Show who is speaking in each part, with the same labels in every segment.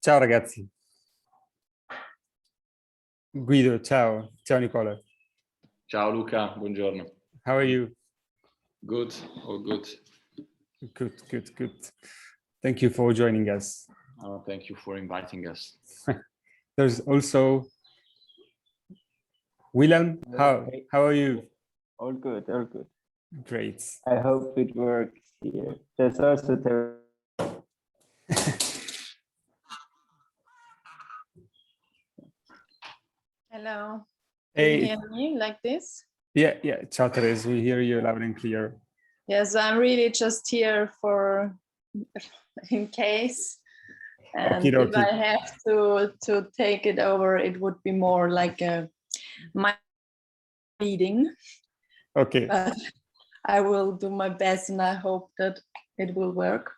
Speaker 1: Ciao ragazzi. Guido, ciao. Ciao Nicola.
Speaker 2: Ciao Luca, buongiorno.
Speaker 1: How are you?
Speaker 2: Good, all good.
Speaker 1: Good. Thank you for joining us.
Speaker 2: Oh, thank you for inviting us.
Speaker 1: There's also Willem. How are you?
Speaker 3: All good.
Speaker 1: Great.
Speaker 3: I hope it works here. There's also the
Speaker 4: Hello.
Speaker 1: Hey.
Speaker 4: Can you hear me like this?
Speaker 1: Yeah. Ciao Therese, we hear you loud and clear.
Speaker 4: Yes, I'm really just here for in case. And if I have to take it over, it would be more like my reading.
Speaker 1: Okay.
Speaker 4: But I will do my best and I hope that it will work.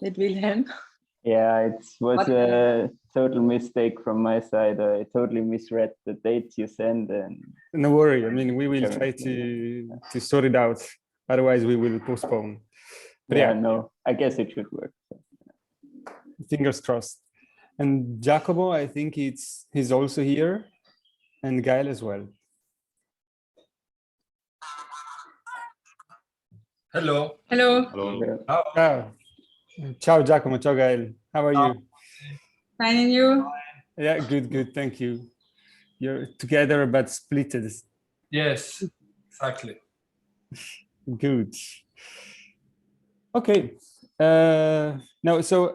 Speaker 4: It will help.
Speaker 3: Yeah, it was a total mistake from my side. I totally misread the dates you sent. And
Speaker 1: no worry. I mean, we will try to sort it out. Otherwise, we will postpone. But
Speaker 3: yeah, no, I guess it should work. So.
Speaker 1: Fingers crossed. And Giacomo, I think he's also here, and Gael as well.
Speaker 5: Hello.
Speaker 1: Ciao Giacomo, ciao Gael. How are you?
Speaker 6: Fine, and you?
Speaker 1: Yeah, good, thank you. You're together but splitted.
Speaker 5: Yes, exactly.
Speaker 1: Good. Okay. Now, so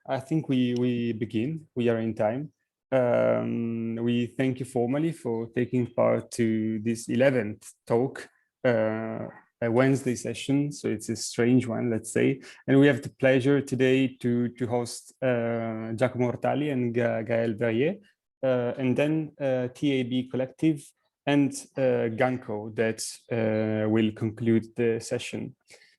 Speaker 1: I think we begin. We are in time. We thank you formally for taking part to this 11th talk, a Wednesday session. So it's a strange one, let's say. And we have the pleasure today to host Giacomo Ortalli and Gael Verrier, and then TAB Collective and GANKO that will conclude the session.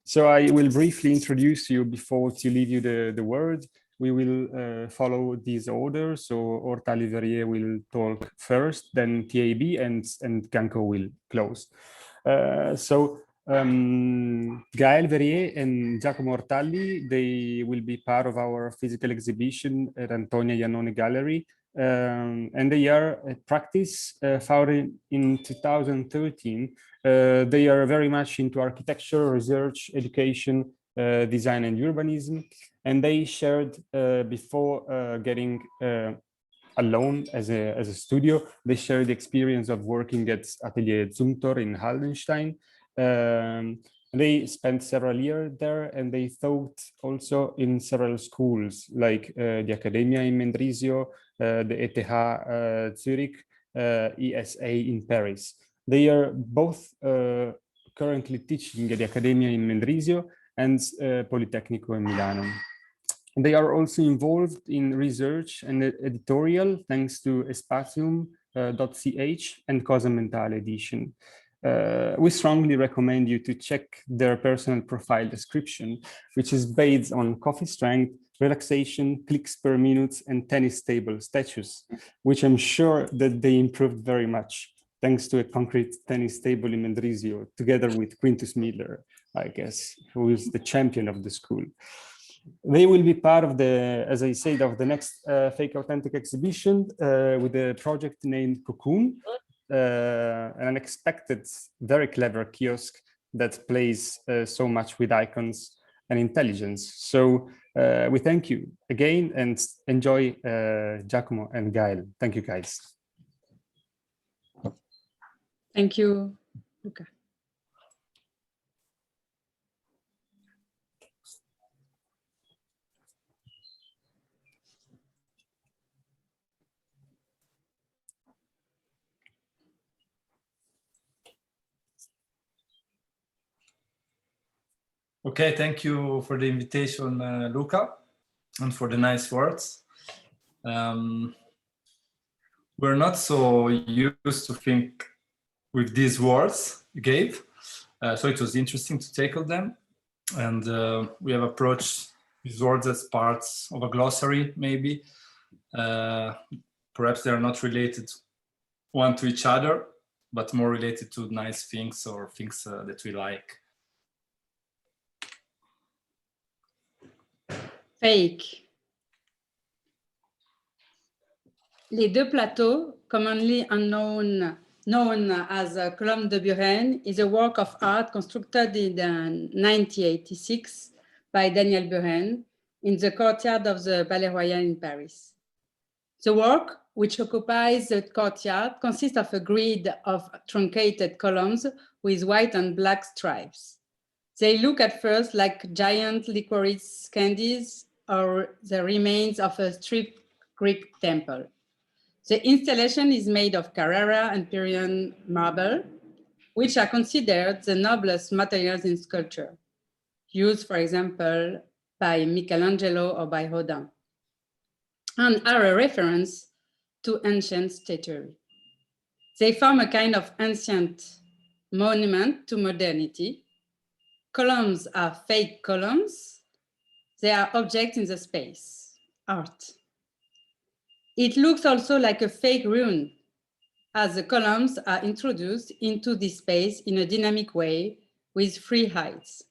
Speaker 1: So I will briefly introduce you before to leave you the word. We will follow these orders. So ORTALLI VERRIER will talk first, then TAB, and GANKO will close. Gael Verrier and Giacomo Ortalli, they will be part of our physical exhibition at Antonia Iannone Gallery. And they are a practice founded in 2013. They are very much into architecture, research, education, design and urbanism. And they shared before getting alone as a studio, they shared the experience of working at Atelier Zumthor in Haldenstein. They spent several years there, and they taught also in several schools like the Accademia in Mendrisio, the ETH Zurich, ESA in Paris. They are both currently teaching at the Accademia in Mendrisio and Politecnico in Milano. And they are also involved in research and editorial thanks to Espacium.ch and Cosa Mentale edition. We strongly recommend you to check their personal profile description, which is based on coffee strength, relaxation, clicks per minute, and tennis table status, which I'm sure that they improved very much thanks to a concrete tennis table in Mendrisio, together with Quintus Miller, I guess, who is the champion of the school. They will be part of the, as I said, of the next Fake Authentic exhibition with a project named Cocoon, an unexpected, very clever kiosk that plays so much with icons and intelligence. So we thank you again and enjoy Giacomo and Gael. Thank you, guys.
Speaker 6: Thank you, Luca.
Speaker 5: Okay, thank you for the invitation, Luca, and for the nice words. We're not so used to think with these words you gave, so it was interesting to tackle them. And we have approached these words as parts of a glossary, maybe. Perhaps they're not related one to each other, but more related to nice things or things that we like.
Speaker 6: Fake. Les deux plateaux, commonly known as Colonne de Buren, is a work of art constructed in 1986 by Daniel Buren in the courtyard of the Palais Royal in Paris. The work, which occupies the courtyard, consists of a grid of truncated columns with white and black stripes. They look at first like giant licorice candies or the remains of a stripped Greek temple. The installation is made of Carrara and Pyrrhon marble, which are considered the noblest materials in sculpture, used, for example, by Michelangelo or by Rodin, and are a reference to ancient statuary. They form a kind of ancient monument to modernity. Columns are fake columns. They are objects in the space, art. It looks also like a fake ruin, as the columns are introduced into this space in a dynamic way with free heights,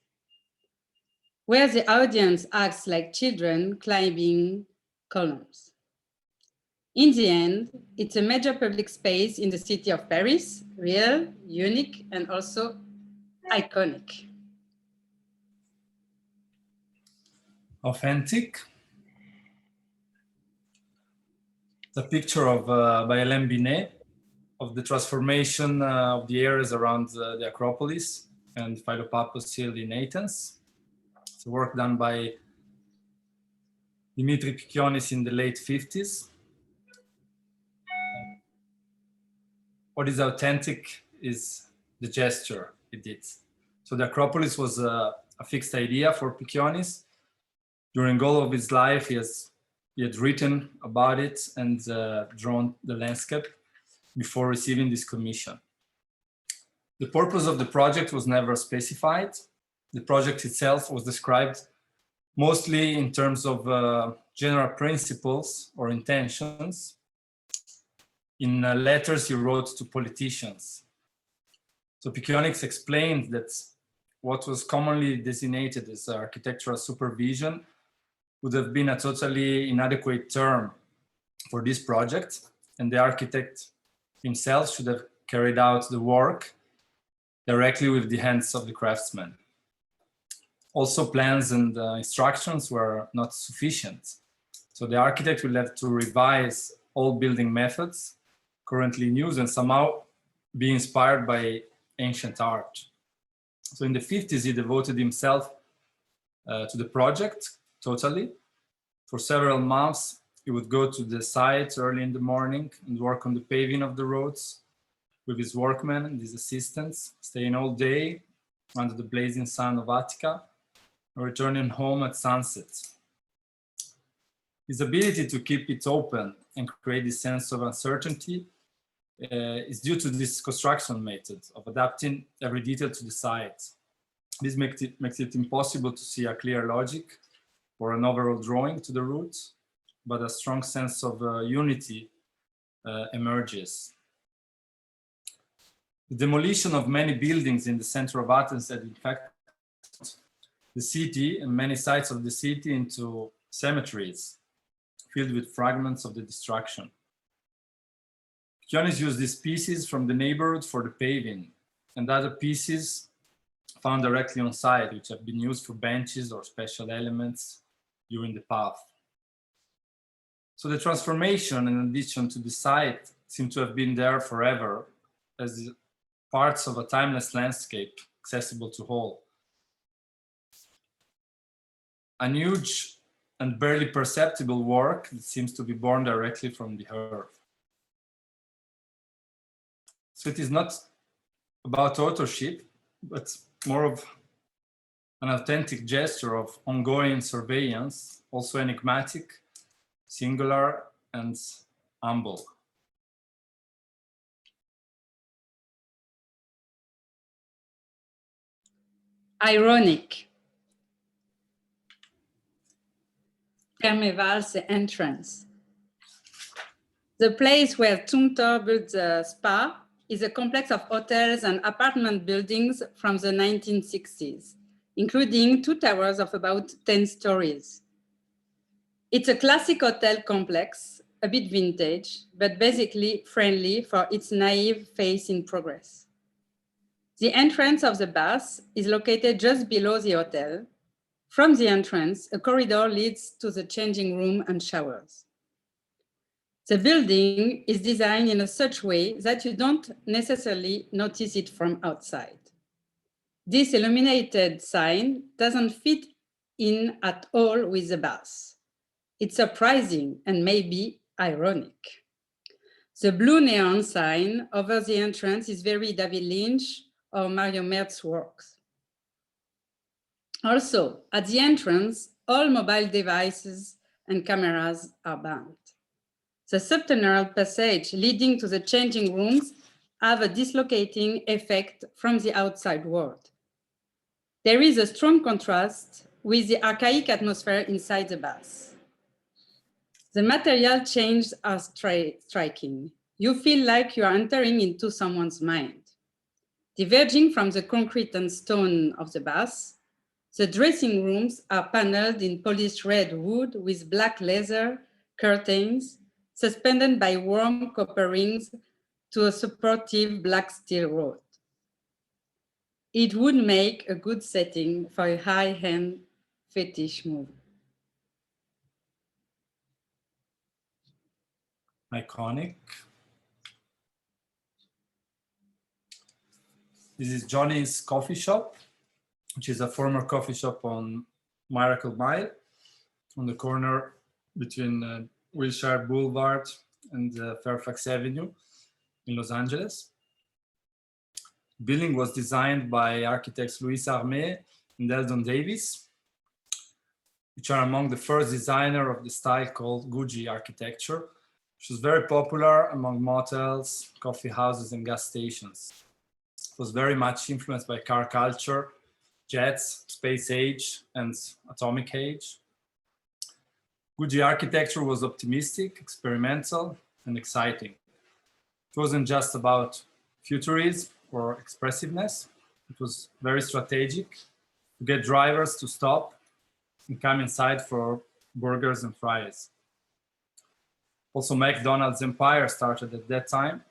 Speaker 6: where the audience acts like children climbing columns. In the end, it's a major public space in the city of Paris, real, unique, and also iconic.
Speaker 5: Authentic. The picture of by Alain Binet of the transformation of the areas around the Acropolis and Philopapos Hill in Athens. It's a work done by Dimitri Pikionis in the late 50s. What is authentic is the gesture it did. So the Acropolis was a fixed idea for Pikionis. During all of his life, he had written about it and drawn the landscape before receiving this commission. The purpose of the project was never specified. The project itself was described mostly in terms of general principles or intentions in letters he wrote to politicians. So Pikionis explained that what was commonly designated as architectural supervision would have been a totally inadequate term for this project, and the architect himself should have carried out the work directly with the hands of the craftsman. Also, plans and instructions were not sufficient. So the architect will have to revise all building methods currently in use and somehow be inspired by ancient art. So in the 50s, he devoted himself to the project totally. For several months, he would go to the site early in the morning and work on the paving of the roads with his workmen and his assistants, staying all day under the blazing sun of Attica, and returning home at sunset. His ability to keep it open and create this sense of uncertainty is due to this construction method of adapting every detail to the site. This makes it impossible to see a clear logic or an overall drawing to the roots, but a strong sense of unity emerges. The demolition of many buildings in the center of Athens had in fact the city and many sites of the city into cemeteries filled with fragments of the destruction. Pikionis used these pieces from the neighborhood for the paving, and other pieces found directly on site, which have been used for benches or special elements during the path. So the transformation and addition to the site seem to have been there forever as parts of a timeless landscape accessible to all. A huge and barely perceptible work that seems to be born directly from the earth. So it is not about authorship, but more of an authentic gesture of ongoing surveillance, also enigmatic, singular, and humble.
Speaker 6: Ironic. Carmeval's entrance. The place where Zumthor built the spa is a complex of hotels and apartment buildings from the 1960s, including 2 towers of about 10 stories. It's a classic hotel complex a bit vintage, but basically friendly for its naive face in progress. The entrance of the bath is located just below the hotel. From the entrance, a corridor leads to the changing room and showers. The building is designed in such a way that you don't necessarily notice it from outside. This illuminated sign doesn't fit in at all with the bath. It's surprising and maybe ironic. The blue neon sign over the entrance is very David Lynch or Mario Merz works. Also, at the entrance, all mobile devices and cameras are banned. The subterranean passage leading to the changing rooms have a dislocating effect from the outside world. There is a strong contrast with the archaic atmosphere inside the bath. The material changes are striking. You feel like you are entering into someone's mind. Diverging from the concrete and stone of the bath, the dressing rooms are paneled in polished red wood with black leather curtains suspended by warm copper rings to a supportive black steel rod. It would make a good setting for a high-end fetish movie.
Speaker 5: Iconic. This is Johnny's Coffee Shop, which is a former coffee shop on Miracle Mile, on the corner between Wilshire Boulevard and Fairfax Avenue in Los Angeles. The building was designed by architects Louis Armé and Eldon Davis, which are among the first designers of the style called Gucci architecture, which was very popular among motels, coffee houses, and gas stations. It was very much influenced by car culture, jets, space age, and atomic age. Gucci architecture was optimistic, experimental, and exciting. It wasn't just about futurism or expressiveness. It was very strategic to get drivers to stop and come inside for burgers and fries. Also, McDonald's empire started at that time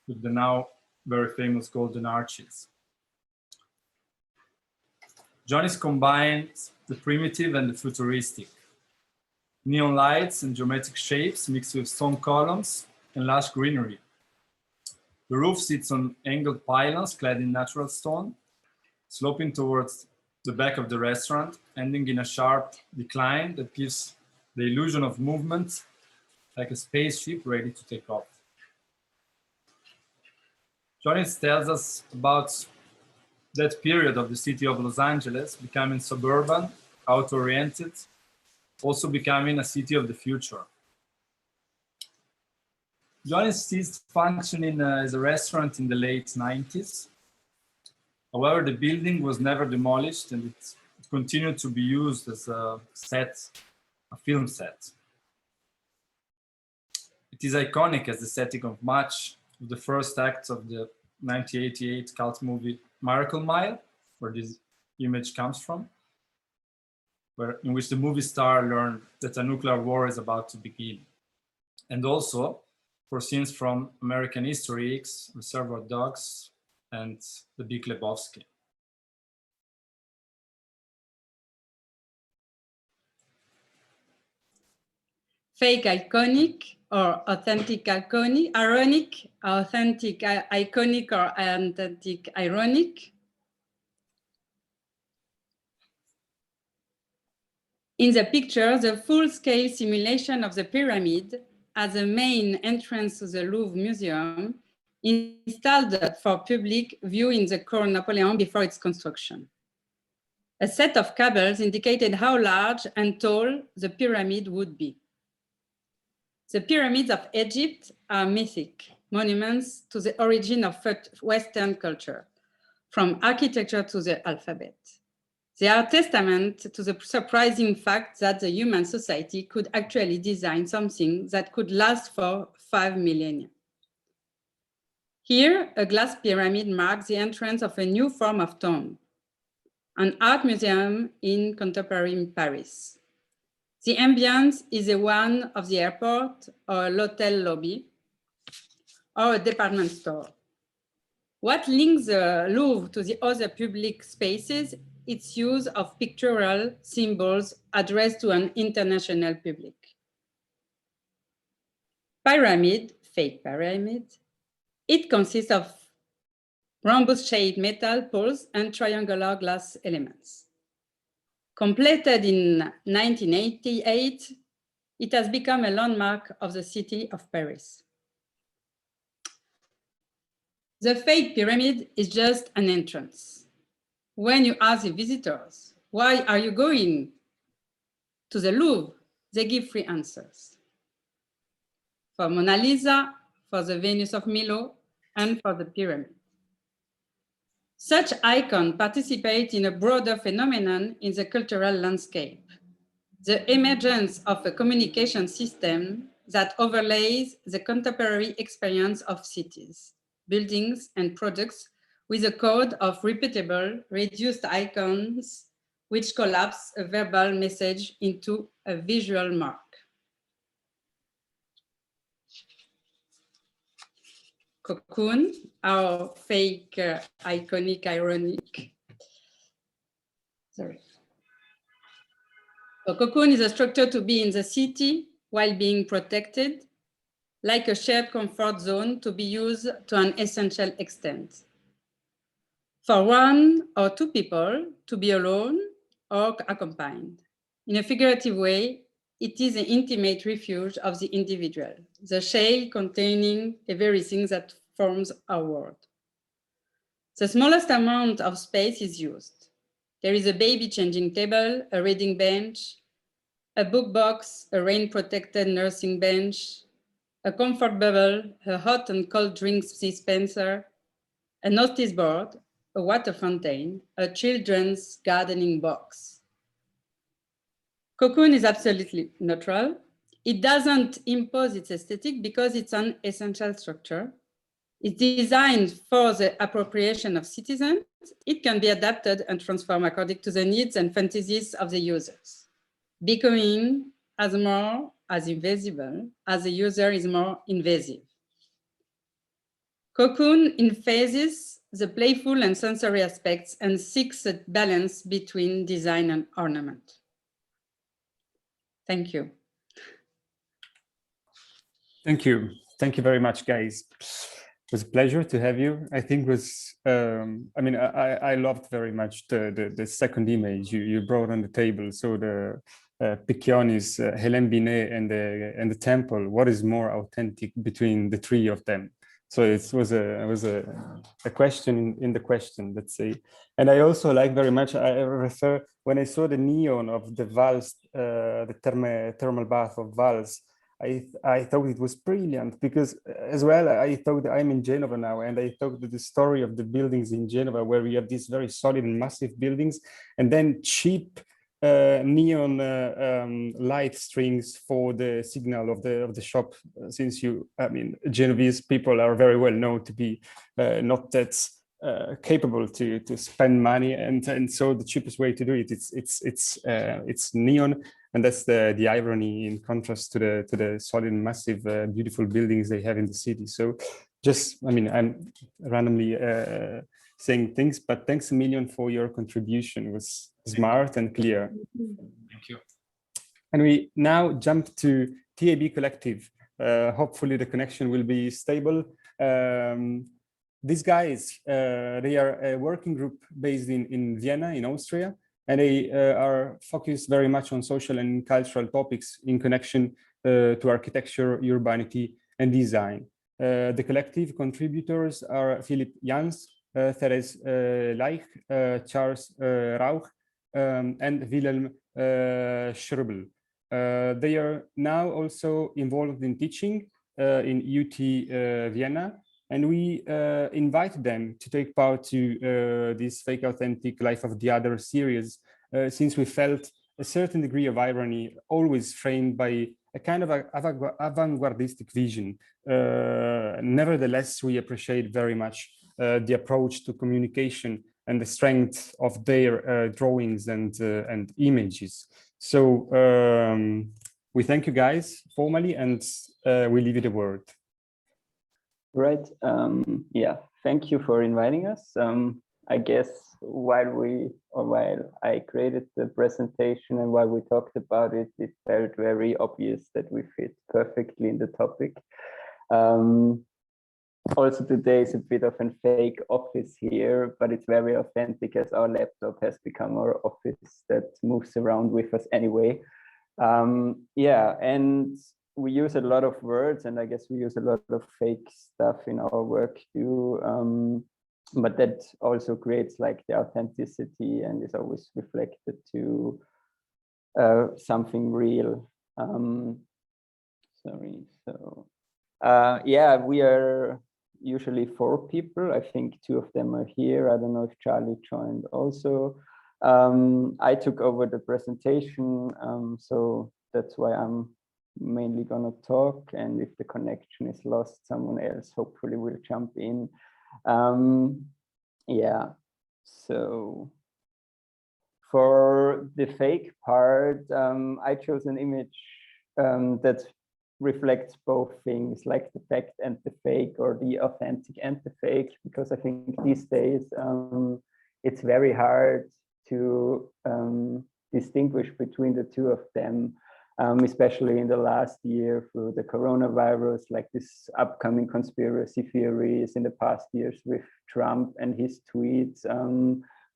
Speaker 5: with the now very famous Golden Arches. Johnny's combines the primitive and the futuristic. Neon lights and geometric shapes mixed with stone columns and lush greenery. The roof sits on angled pylons clad in natural stone, sloping towards the back of the restaurant, ending in a sharp decline that gives the illusion of movement like a spaceship ready to take off. Johnny's tells us about that period of the city of Los Angeles becoming suburban, out-oriented, also becoming a city of the future. Johnny's ceased functioning as a restaurant in the late 90s. However, the building was never demolished and it continued to be used as a set, a film set. It is iconic as the setting of much of the first act of the 1988 cult movie Miracle Mile, where this image comes from, in which the movie star learned that a nuclear war is about to begin. And also for scenes from American History X, Reservoir Dogs, and The Big Lebowski.
Speaker 6: Fake iconic or authentic iconic, ironic, authentic iconic or authentic ironic. In the picture, the full-scale simulation of the pyramid as a main entrance to the Louvre Museum installed for public view in the Cour Napoleon before its construction. A set of cables indicated how large and tall the pyramid would be. The pyramids of Egypt are mythic monuments to the origin of Western culture, from architecture to the alphabet. They are a testament to the surprising fact that the human society could actually design something that could last for 5 millennia. Here, a glass pyramid marks the entrance of a new form of tomb, an art museum in contemporary Paris. The ambience is the one of the airport or a hotel lobby or a department store. What links the Louvre to the other public spaces? Its use of pictorial symbols addressed to an international public. Pyramid, fake pyramid. It consists of rhombus-shaped metal poles and triangular glass elements. Completed in 1988, it has become a landmark of the city of Paris. The fake pyramid is just an entrance. When you ask the visitors, why are you going to the Louvre? They give three answers. For Mona Lisa, for the Venus of Milo, and for the pyramid. Such icons participate in a broader phenomenon in the cultural landscape, the emergence of a communication system that overlays the contemporary experience of cities, buildings, and products with a code of repeatable, reduced icons which collapse a verbal message into a visual mark. Cocoon, our fake, iconic, ironic. Sorry. So cocoon is a structure to be in the city while being protected, like a shared comfort zone to be used to an essential extent. For one or two people to be alone or accompanied. In a figurative way, it is an intimate refuge of the individual, the shell containing everything that forms our world. The smallest amount of space is used. There is a baby changing table, a reading bench, a book box, a rain-protected nursing bench, a comfort bubble, a hot and cold drinks dispenser, a notice board, a water fountain, a children's gardening box. Cocoon is absolutely neutral. It doesn't impose its aesthetic because it's an essential structure. It's designed for the appropriation of citizens. It can be adapted and transformed according to the needs and fantasies of the users, becoming as more as invisible as the user is more invasive. Cocoon emphasizes the playful and sensory aspects and seeks a balance between design and ornament. Thank you.
Speaker 1: Thank you. Thank you very much, guys. It was a pleasure to have you. I think it was, I mean, I loved very much the second image you brought on the table. So the Piccionis, Hélène Binet, and the temple. What is more authentic between the three of them? So it was a question in the question, let's say. And I also like very much, I refer, when I saw the neon of the Vals, the thermal bath of Vals, I thought it was brilliant because as well, I thought I'm in Genova now, and I thought that the story of the buildings in Genova, where we have these very solid and massive buildings, and then cheap neon light strings for the signal of the shop. Since I mean, Genovese people are very well known to be not that capable to spend money, and so the cheapest way to do it, it's neon. And that's the irony in contrast to the solid, massive, beautiful buildings they have in the city. So just, I mean, I'm randomly saying things, but thanks a million for your contribution. It was smart and clear.
Speaker 5: Thank you.
Speaker 1: And we now jump to TAB Collective. Hopefully the connection will be stable. These guys, they are a working group based in Vienna, in Austria. And they are focused very much on social and cultural topics in connection to architecture, urbanity, and design. The collective contributors are Philipp Jans, Therese Leich, Charles Rauch, and Wilhelm Schröbel. They are now also involved in teaching in UT Vienna. And we invited them to take part to this Fake Authentic Life of the Other series, since we felt a certain degree of irony always framed by a kind of avant-gardistic vision. Nevertheless, we appreciate very much the approach to communication and the strength of their drawings and images. So we thank you guys formally, and we leave you the word.
Speaker 3: Right. Yeah. Thank you for inviting us. I guess while I created the presentation and while we talked about it, it felt very obvious that we fit perfectly in the topic. Also, today is a bit of a fake office here, but it's very authentic as our laptop has become our office that moves around with us anyway. Yeah, and we use a lot of words, and I guess we use a lot of fake stuff in our work too. But that also creates like the authenticity and is always reflected to something real. Sorry. So yeah, we are usually 4 people. I think 2 of them are here. I don't know if Charlie joined also. I took over the presentation, so that's why I'm mainly gonna talk, and if the connection is lost, someone else hopefully will jump in. Yeah, so for the fake part, I chose an image that reflects both things, like the fact and the fake, or the authentic and the fake, because I think these days it's very hard to distinguish between the 2 of them, especially in the last year through the coronavirus, like this upcoming conspiracy theories in the past years with Trump and his tweets,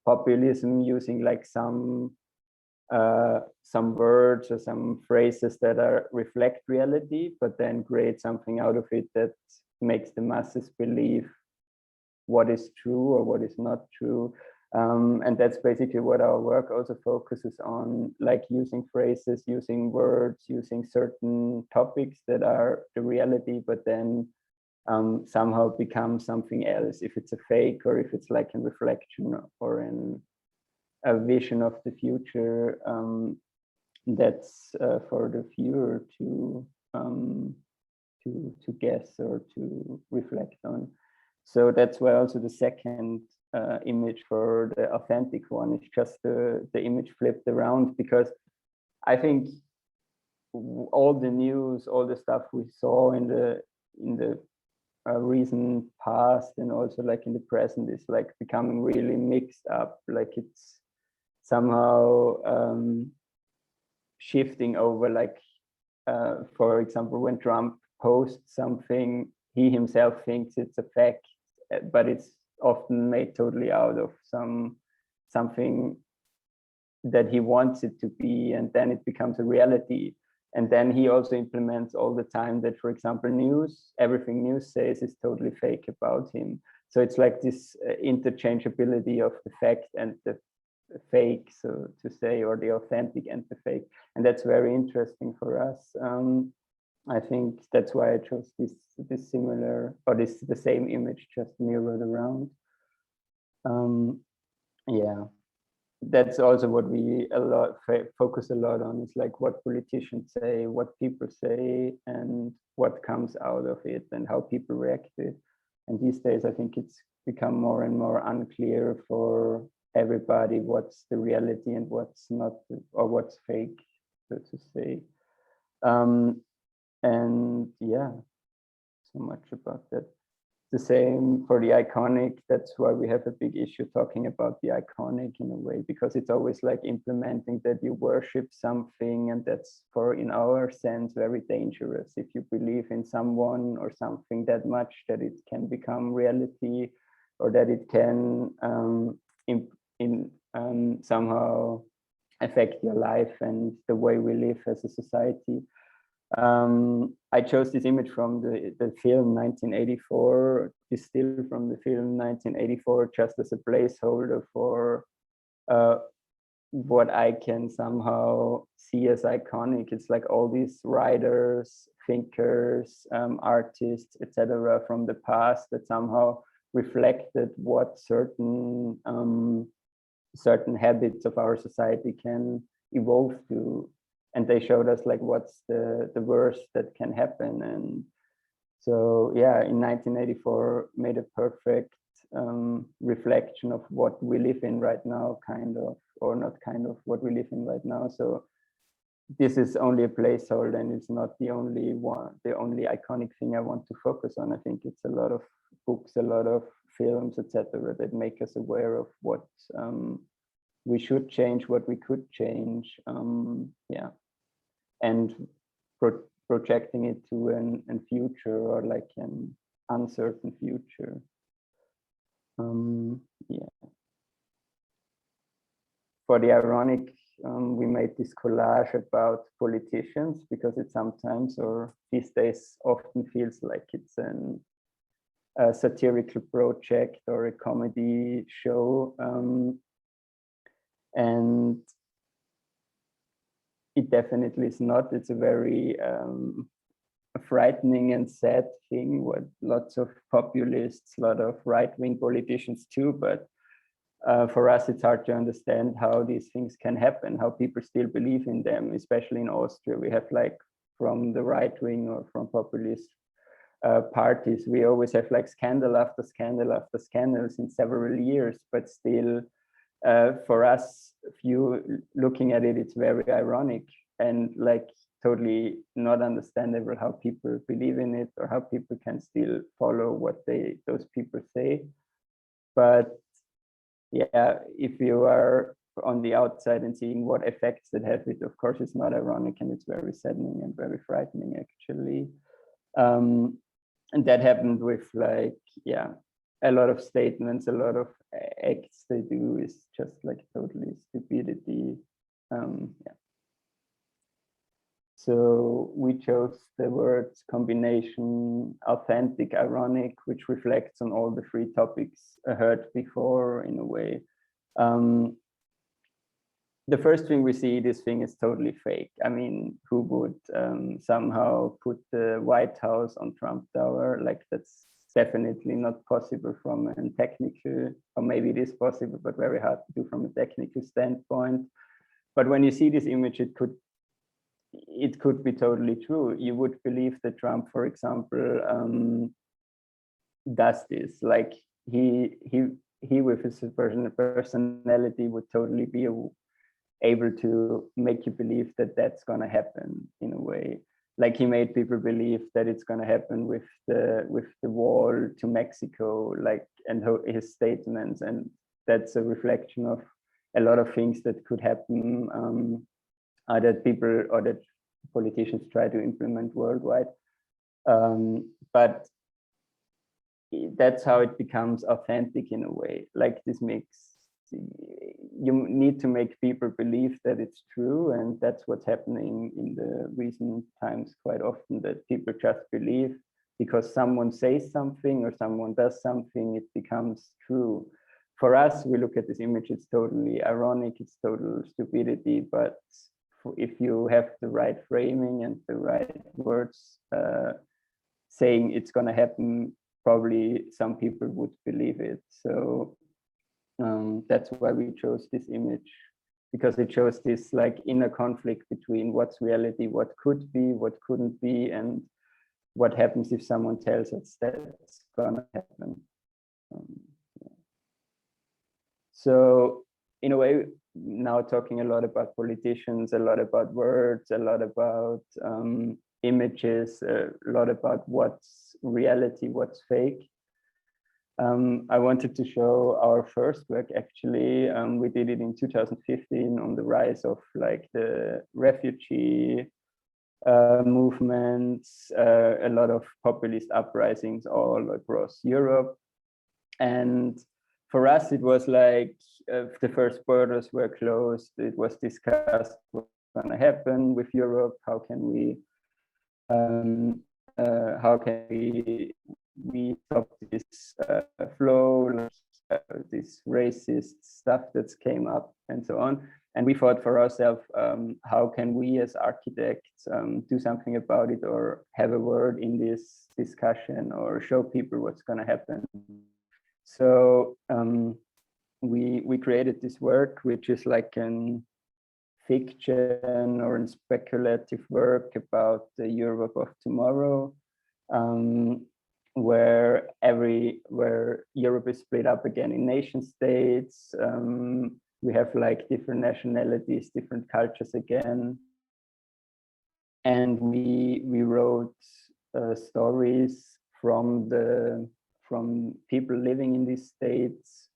Speaker 3: populism using like some words or some phrases that reflect reality, but then create something out of it that makes the masses believe what is true or what is not true. And that's basically what our work also focuses on, like using phrases, using words, using certain topics that are the reality, but then somehow become something else, if it's a fake or if it's like a reflection or a vision of the future that's for the viewer to guess or to reflect on. So that's why also the second image for the authentic one is just the image flipped around, because I think all the news, all the stuff we saw in the recent past and also like in the present is like becoming really mixed up, like it's somehow shifting over, like for example, when Trump posts something, he himself thinks it's a fact, but it's often made totally out of something that he wants it to be, and then it becomes a reality. And then he also implements all the time that, for example, everything news says is totally fake about him. So it's like this interchangeability of the fact and the fake, so to say, or the authentic and the fake. And that's very interesting for us. I think that's why I chose this similar, or the same image just mirrored around. Yeah, that's also what we focus a lot on, is like what politicians say, what people say, and what comes out of it and how people react to it. And these days, I think it's become more and more unclear for everybody what's the reality and what's not, or what's fake, so to say. And yeah, so much about that. The same for the iconic. That's why we have a big issue talking about the iconic in a way, because it's always like implementing that you worship something, and that's, in our sense, very dangerous. If you believe in someone or something that much that it can become reality, or that it can somehow affect your life and the way we live as a society. I chose this image from the film 1984, this still from the film 1984, just as a placeholder for what I can somehow see as iconic. It's like all these writers, thinkers, artists, etc. from the past that somehow reflected what certain habits of our society can evolve to. And they showed us like what's the worst that can happen. And so, yeah, in 1984 made a perfect reflection of what we live in right now, kind of, or not kind of, what we live in right now. So this is only a placeholder, and it's not the only one, the only iconic thing I want to focus on. I think it's a lot of books, a lot of films, etc., that make us aware of what we should change, what we could change, yeah, and projecting it to an future, or like an uncertain future. Yeah. For the ironic, we made this collage about politicians, because it sometimes, or these days, often feels like it's a satirical project or a comedy show, and it definitely is not. It's a very frightening and sad thing, with lots of populists, a lot of right-wing politicians too, but for us, it's hard to understand how these things can happen, how people still believe in them, especially in Austria. We have, like, from the right wing or from populist parties, we always have like scandal after scandal after scandal in several years, but still, for us, if you looking at it, it's very ironic and like totally not understandable how people believe in it, or how people can still follow what those people say. But yeah, if you are on the outside and seeing what effects that have, it of course it's not ironic, and it's very saddening and very frightening actually. And that happened with, like, yeah, a lot of statements, a lot of acts they do is just like totally stupidity. Yeah. So we chose the words combination authentic, ironic, which reflects on all the three topics I heard before in a way. The first thing we see, this thing is totally fake. I mean, who would somehow put the White House on Trump Tower? Like, that's definitely not possible from a technical, or maybe it is possible, but very hard to do from a technical standpoint. But when you see this image, it could be totally true. You would believe that Trump, for example, does this. Like he with his personality would totally be able to make you believe that that's going to happen in a way. Like he made people believe that it's going to happen with the wall to Mexico, like, and his statements, and that's a reflection of a lot of things that could happen. That people or that politicians try to implement worldwide. But that's how it becomes authentic in a way. Like this makes, you need to make people believe that it's true, and that's what's happening in the recent times quite often, that people just believe because someone says something or someone does something, it becomes true. For us, we look at this image, it's totally ironic, it's total stupidity, but if you have the right framing and the right words saying it's going to happen, probably some people would believe it. So that's why we chose this image, because it shows this like inner conflict between what's reality, what could be, what couldn't be, and what happens if someone tells us that's going to happen. Yeah. So in a way, now talking a lot about politicians, a lot about words, a lot about images, a lot about what's reality, what's fake. I wanted to show our first work actually. We did it in 2015 on the rise of like the refugee movements, a lot of populist uprisings all across Europe. And for us, it was like the first borders were closed. It was discussed what's going to happen with Europe. How can we stop this flow, this racist stuff that's came up and so on. And we thought for ourselves, how can we as architects do something about it, or have a word in this discussion, or show people what's going to happen. So we created this work, which is like an fiction or a speculative work about the Europe of tomorrow, where Europe is split up again in nation states. We have like different nationalities, different cultures again. and we wrote stories from people living in these states,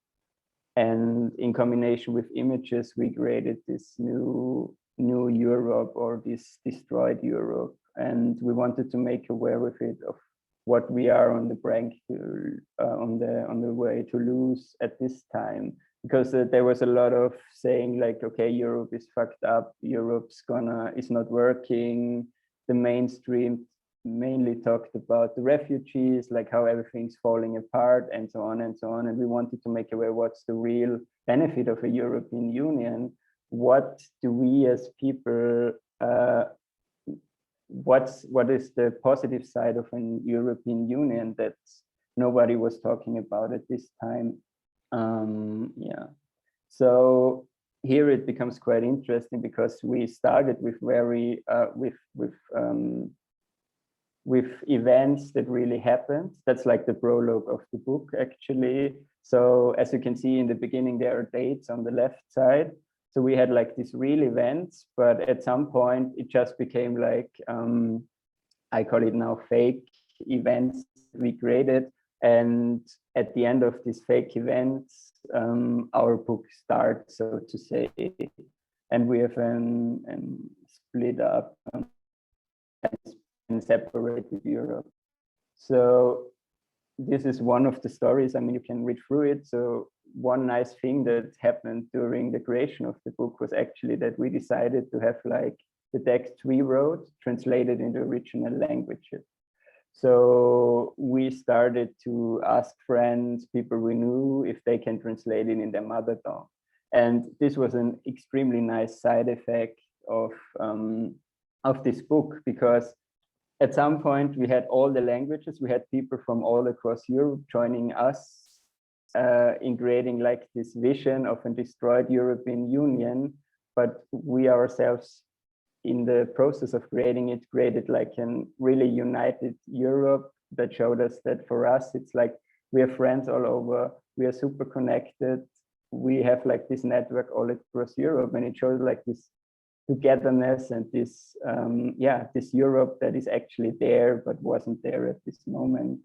Speaker 3: and in combination with images we created this new Europe, or this destroyed Europe, and we wanted to make aware with it of what we are on the brink on the way to lose at this time, because there was a lot of saying like, okay, Europe is fucked up, Europe's is not working. The mainstream mainly talked about the refugees, like how everything's falling apart and so on and so on. And we wanted to make aware what's the real benefit of a European Union. What do we as people, what is the positive side of an European Union that nobody was talking about at this time? Yeah, so here it becomes quite interesting, because we started with very with events that really happened. That's like the prologue of the book, actually. So as you can see in the beginning, there are dates on the left side. So we had like these real events, but at some point it just became like, I call it now fake events we created. And at the end of these fake events, our book starts, so to say, and we have split up and separated Europe. So this is one of the stories. I mean, you can read through it. So one nice thing that happened during the creation of the book was actually that we decided to have like the text we wrote translated into original languages. So we started to ask friends, people we knew, if they can translate it in their mother tongue. And this was an extremely nice side effect of this book, because at some point we had all the languages, we had people from all across Europe joining us in creating like this vision of a destroyed European Union, but we ourselves, in the process of creating it, created like a really united Europe that showed us that for us, it's like we have friends all over, we are super connected, we have like this network all across Europe, and it shows like this togetherness and this, this Europe that is actually there, but wasn't there at this moment.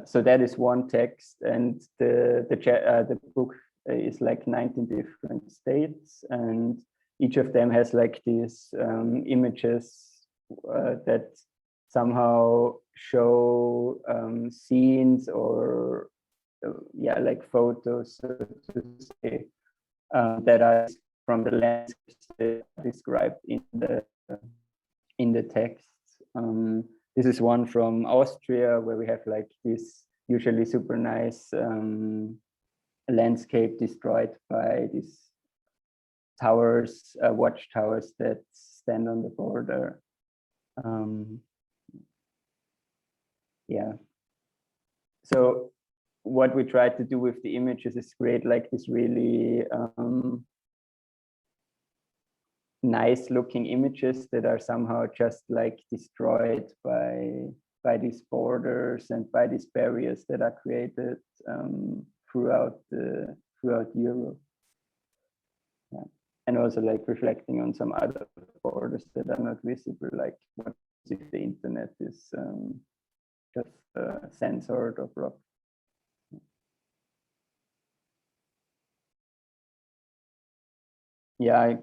Speaker 3: So that is one text, and the book is like 19 different states, and each of them has like these images that somehow show scenes or like photos, so to say, that are from the landscapes described in the text. This is one from Austria, where we have like this usually super nice landscape destroyed by these towers, watchtowers that stand on the border. So what we tried to do with the images is create like this really nice looking images that are somehow just like destroyed by these borders and by these barriers that are created throughout Europe. And also like reflecting on some other borders that are not visible, like what if the internet is just censored or blocked. Yeah,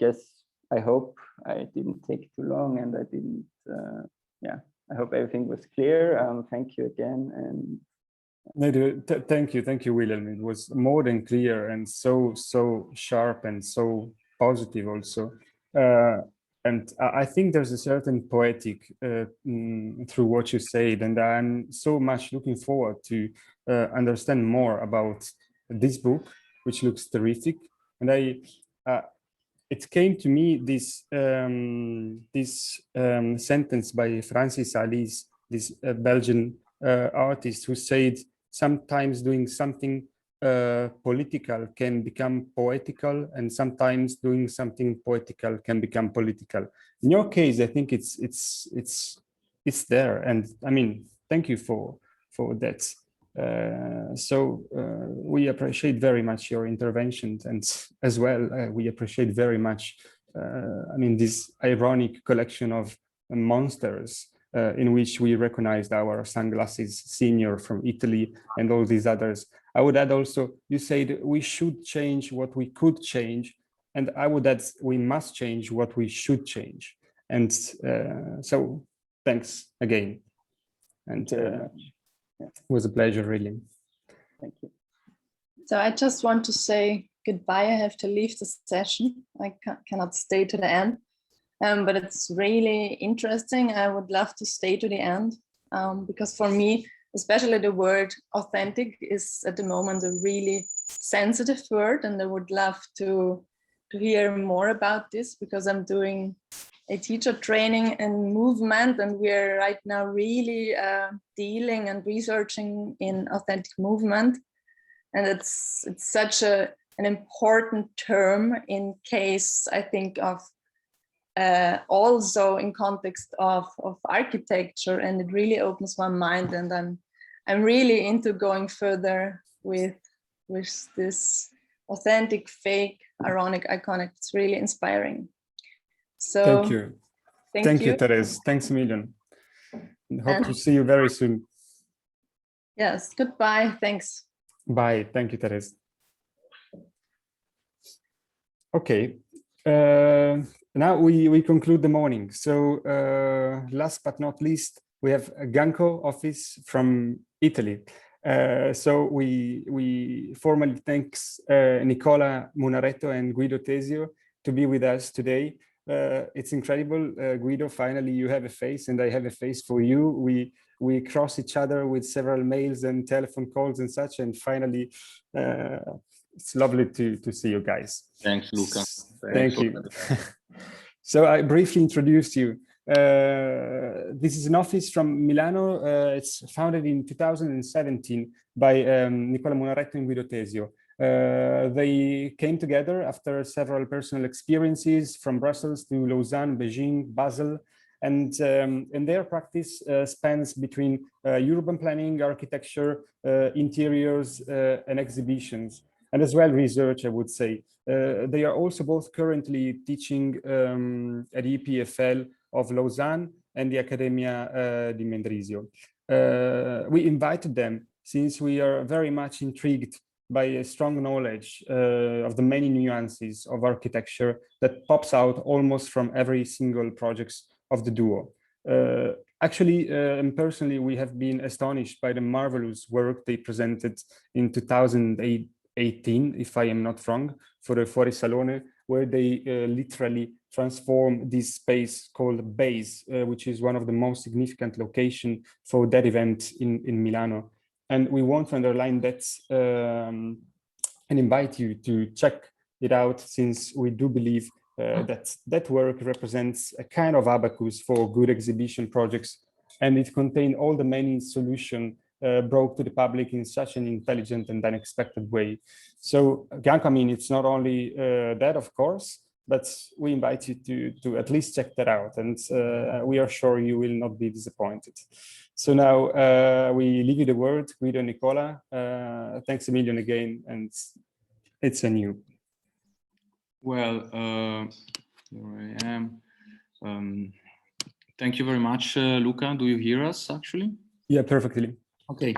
Speaker 3: I hope I didn't take too long, and I didn't, I hope everything was clear. Thank you again. And
Speaker 1: thank you, William. It was more than clear, and so sharp and so positive also. And I think there's a certain poetic through what you said, and I'm so much looking forward to understand more about this book, which looks terrific. And it came to me this sentence by Francis Alice, this Belgian artist, who said, sometimes doing something political can become poetical, and sometimes doing something poetical can become political. In your case, I think it's there, and I mean, thank you for that. We appreciate very much your intervention, and as well we appreciate very much I mean, this ironic collection of monsters in which we recognized our sunglasses senior from Italy and all these others. I would add also, you said we should change what we could change, and I would add we must change what we should change. And so thanks again. And it was a pleasure, really.
Speaker 3: Thank you.
Speaker 4: So I just want to say goodbye. I have to leave the session. I cannot stay to the end, but it's really interesting. I would love to stay to the end because for me, especially the word authentic is at the moment a really sensitive word, and I would love to hear more about this because I'm doing a teacher training in movement, and we're right now really dealing and researching in authentic movement. And it's such an important term in case, I think, of also in context of architecture, and it really opens my mind, and I'm really into going further with this authentic, fake, ironic, iconic. It's really inspiring. So
Speaker 1: thank you. Thank you, Therese. Thanks a million. Hope to see you very soon.
Speaker 4: Yes, goodbye. Thanks.
Speaker 1: Bye. Thank you, Therese. Okay. Now we conclude the morning. So last but not least, we have a GANKO office from Italy. So we formally thanks Nicola Munaretto and Guido Tesio to be with us today. It's incredible, Guido, finally you have a face and I have a face for you. We cross each other with several mails and telephone calls and such, and finally it's lovely to see you guys.
Speaker 2: Thanks, Luca.
Speaker 1: Thank you. So I briefly introduced you. This is an office from Milano. It's founded in 2017 by Nicola Munaretto and Guido Tesio. They came together after several personal experiences from Brussels to Lausanne, Beijing, Basel, and their practice spans between urban planning, architecture, interiors, and exhibitions, and as well research, I would say. They are also both currently teaching at EPFL of Lausanne and the Accademia di Mendrisio. We invited them since we are very much intrigued by a strong knowledge of the many nuances of architecture that pops out almost from every single project of the duo. Actually, and personally, we have been astonished by the marvelous work they presented in 2018, if I am not wrong, for the Fuori Salone, where they literally transform this space called Base, which is one of the most significant locations for that event in Milano. And we want to underline that and invite you to check it out, since we do believe that work represents a kind of abacus for good exhibition projects, and it contains all the many solutions brought to the public in such an intelligent and unexpected way. So GANKO, I mean, it's not only that, of course, but we invite you to at least check that out, and we are sure you will not be disappointed. So now we leave you the word, Guido and Nicola. Thanks a million again, and it's on you.
Speaker 2: Well, here I am. Thank you very much, Luca. Do you hear us actually?
Speaker 1: Yeah, perfectly.
Speaker 2: Okay.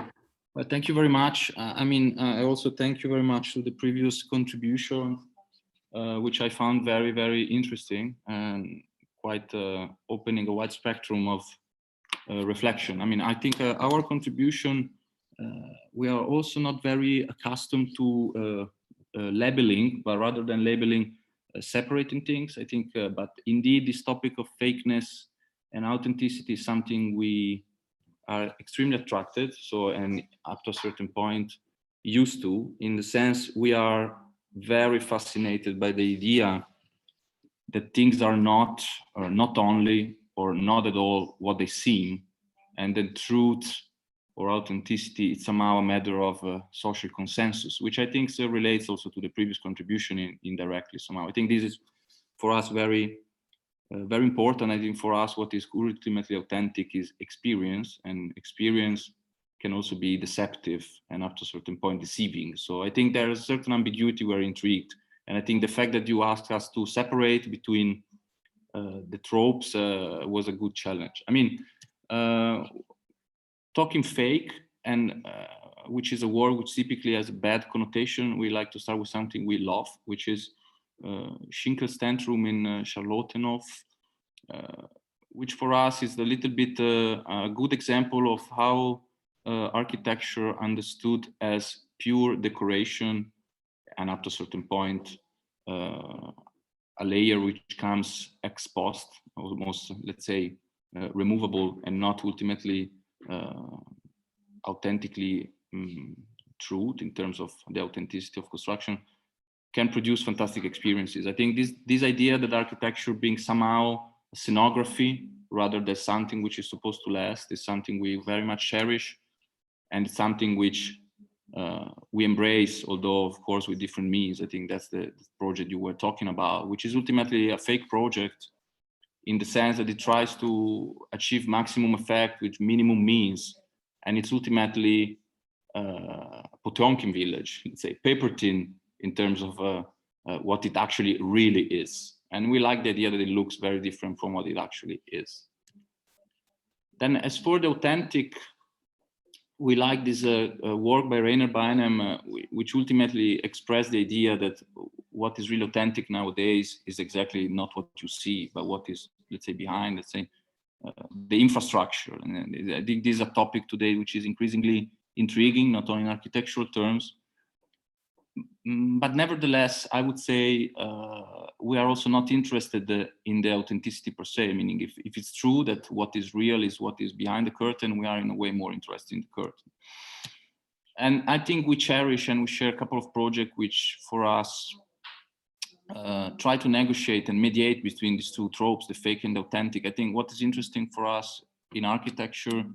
Speaker 2: Well, thank you very much. I mean, I also thank you very much to the previous contribution, which I found very, very interesting and quite opening a wide spectrum of reflection. I mean, I think our contribution, we are also not very accustomed to labeling, but rather than labeling, separating things. I think, but indeed, this topic of fakeness and authenticity is something we are extremely attracted. So, and up to a certain point, used to, in the sense we are very fascinated by the idea that things are not, or not only, or not at all what they seem, and the truth or authenticity is somehow a matter of social consensus, which I think relates also to the previous contribution indirectly somehow. I think this is for us very important. I think for us what is ultimately authentic is experience, and experience can also be deceptive and up to a certain point deceiving. So I think there is a certain ambiguity we're intrigued And I think the fact that you asked us to separate between the tropes was a good challenge. I mean, talking fake, and which is a word which typically has a bad connotation, we like to start with something we love, which is Schinkelstentrum in Charlottenhof, which for us is a little bit a good example of how architecture understood as pure decoration, and up to a certain point, a layer which comes ex post, almost, let's say, removable and not ultimately authentically true in terms of the authenticity of construction, can produce fantastic experiences. I think this idea that architecture being somehow a scenography rather than something which is supposed to last is something we very much cherish, and it's something which we embrace, although of course with different means. I think that's the project you were talking about, which is ultimately a fake project in the sense that it tries to achieve maximum effect with minimum means, and it's ultimately Potemkin village, let's say, paper thin in terms of what it actually really is. And we like the idea that it looks very different from what it actually is. Then as for the authentic, we like this work by Rainer Beinem, which ultimately expressed the idea that what is really authentic nowadays is exactly not what you see, but what is, let's say, behind, let's say, the infrastructure. And I think this is a topic today which is increasingly intriguing, not only in architectural terms, but nevertheless, I would say we are also not interested in the authenticity per se, meaning if it's true that what is real is what is behind the curtain, we are in a way more interested in the curtain. And I think we cherish and we share a couple of projects which for us try to negotiate and mediate between these two tropes, the fake and the authentic. I think what is interesting for us in architecture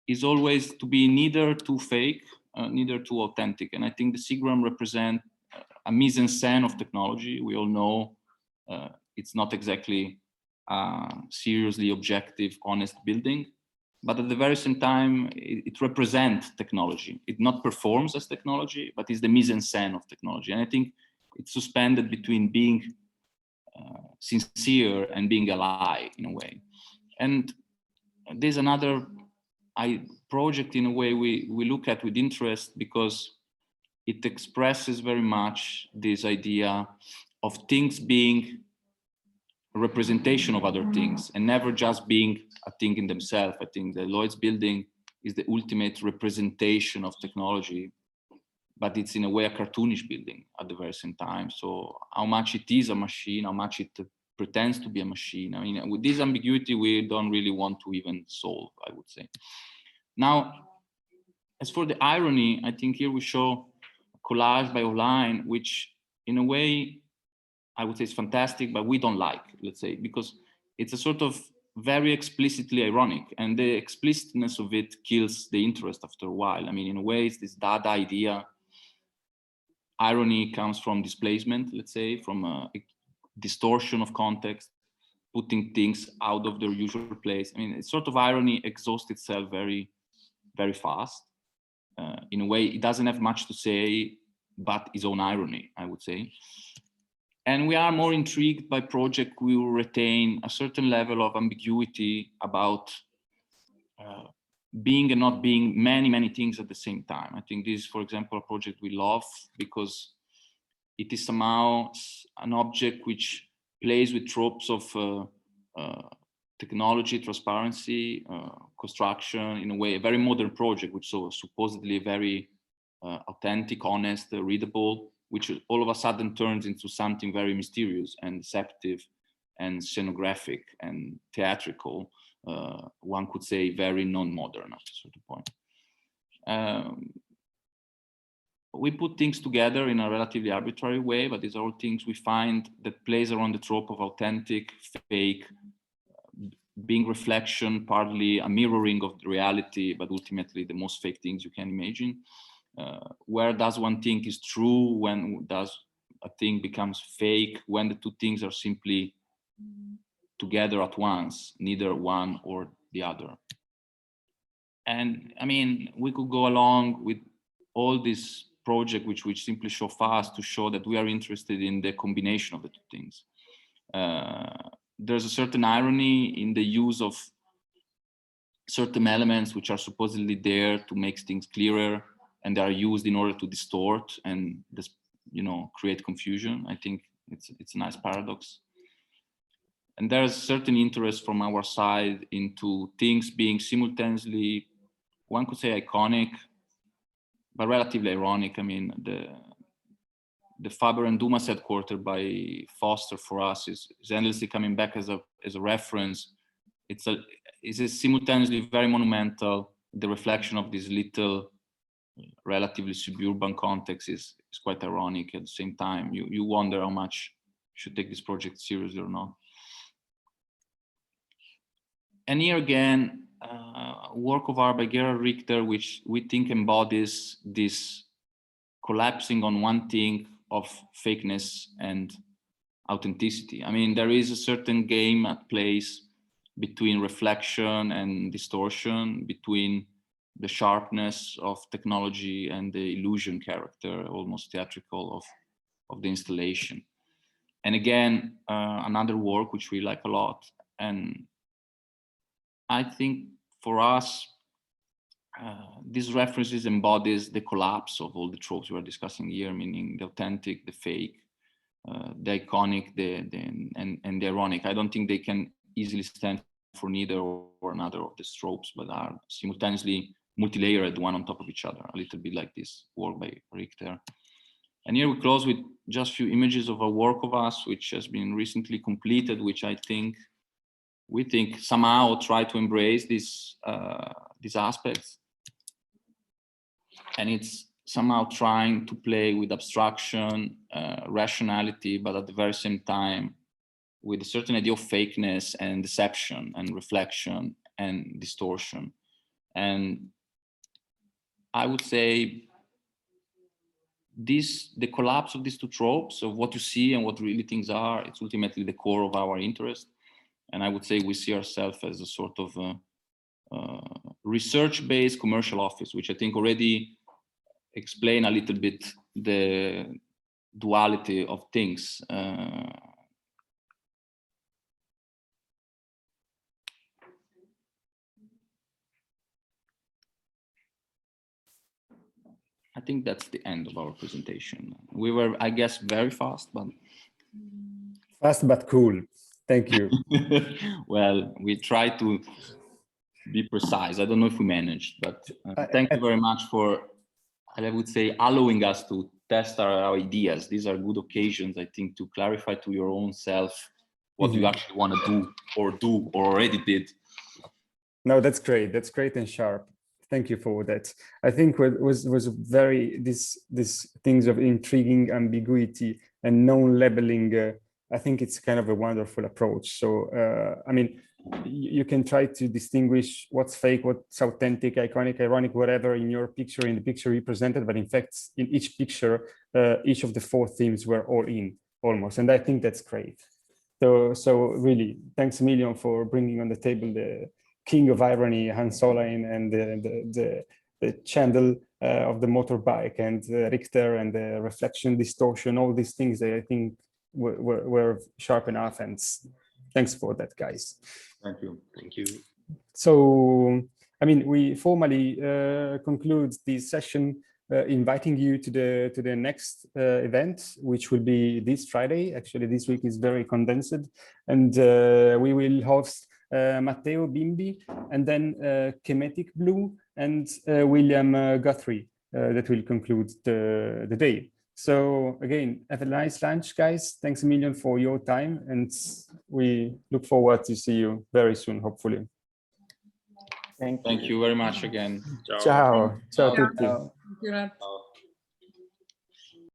Speaker 2: is always to be neither too fake, neither too authentic. And I think the SIGGRAM represent a mise-en-scène of technology. We all know it's not exactly a seriously objective, honest building, but at the very same time, it represents technology. It not performs as technology, but is the mise-en-scène of technology. And I think it's suspended between being sincere and being a lie in a way. And there's another project in a way we look at with interest, because it expresses very much this idea of things being a representation of other things and never just being a thing in themselves. I think the Lloyd's building is the ultimate representation of technology, but it's in a way a cartoonish building at the very same time. So how much it is a machine, how much it pretends to be a machine. I mean, with this ambiguity, we don't really want to even solve, I would say. Now, as for the irony, I think here we show a collage by Online, which in a way, I would say is fantastic, but we don't like, let's say, because it's a sort of very explicitly ironic, and the explicitness of it kills the interest after a while. I mean, in a way, it's this Dada idea. Irony comes from displacement, let's say, from a distortion of context, putting things out of their usual place. I mean, it's sort of irony exhausts itself very, very fast. In a way, it doesn't have much to say, but its own irony, I would say. And we are more intrigued by projects we will retain a certain level of ambiguity about being and not being many, many things at the same time. I think this is, for example, a project we love because it is somehow an object which plays with tropes of technology, transparency, construction, in a way, a very modern project, which is supposedly very authentic, honest, readable, which all of a sudden turns into something very mysterious and deceptive and scenographic and theatrical. One could say very non-modern at a certain point. We put things together in a relatively arbitrary way, but these are all things we find that plays around the trope of authentic, fake, being reflection, partly a mirroring of the reality, but ultimately the most fake things you can imagine. Where does one think is true? When does a thing becomes fake? When the two things are simply together at once, neither one or the other. And I mean, we could go along with all these project which we simply show fast to show that we are interested in the combination of the two things. There's a certain irony in the use of certain elements which are supposedly there to make things clearer, and they are used in order to distort and this, you know, create confusion. I think it's a nice paradox. And there's certain interest from our side into things being simultaneously, one could say, iconic, but relatively ironic. I mean, the Faber and Dumas headquarters by Foster for us is endlessly coming back as a reference. It's a simultaneously very monumental. The reflection of this little, relatively suburban context is quite ironic at the same time. You wonder how much you should take this project seriously or not. And here again, work of art by Gerhard Richter, which we think embodies this collapsing on one thing of fakeness and authenticity. I mean, there is a certain game at place between reflection and distortion, between the sharpness of technology and the illusion character, almost theatrical, of the installation. And again, another work which we like a lot. And I think for us, these references embodies the collapse of all the tropes we're discussing here, meaning the authentic, the fake, the iconic, and the ironic. I don't think they can easily stand for neither or another of these tropes, but are simultaneously multi-layered one on top of each other, a little bit like this work by Richter. And here we close with just a few images of a work of us, which has been recently completed, which we think somehow try to embrace these aspects. And it's somehow trying to play with abstraction, rationality, but at the very same time, with a certain idea of fakeness and deception and reflection and distortion. And I would say the collapse of these two tropes of what you see and what really things are, it's ultimately the core of our interest. And I would say we see ourselves as a sort of research-based commercial office, which I think already explain a little bit the duality of things. I think that's the end of our presentation. We were, I guess, very fast, but...
Speaker 1: Fast but cool. Thank you.
Speaker 2: Well, we try to be precise. I don't know if we managed, but thank you very much for, I would say, allowing us to test our ideas. These are good occasions, I think, to clarify to your own self what you actually want to do or already did.
Speaker 1: No, that's great. That's great and sharp. Thank you for that. I think what was very this things of intriguing ambiguity and non-labeling. I think it's kind of a wonderful approach. So I mean, you can try to distinguish what's fake, what's authentic, iconic, ironic, whatever in your picture, in the picture you presented. But in fact, in each picture, each of the four themes were all in almost, and I think that's great. So really, thanks a million for bringing on the table the king of irony, Hans Solheim, and the chandle of the motorbike, and Richter, and the reflection, distortion, all these things that I think were sharp enough. And thanks for that, guys.
Speaker 2: Thank you. Thank you.
Speaker 1: So, I mean, we formally conclude this session, inviting you to the next event, which will be this Friday. Actually, this week is very condensed, and we will host Matteo Bimbi, and then Chemetic Blue, and William Guthrie that will conclude the day. So again, have a nice lunch, guys. Thanks a million for your time, and we look forward to see you very soon, hopefully.
Speaker 3: Thank you.
Speaker 2: Thank you very much again.
Speaker 1: Ciao. Ciao a tutti.
Speaker 3: Ciao.
Speaker 6: Thank you.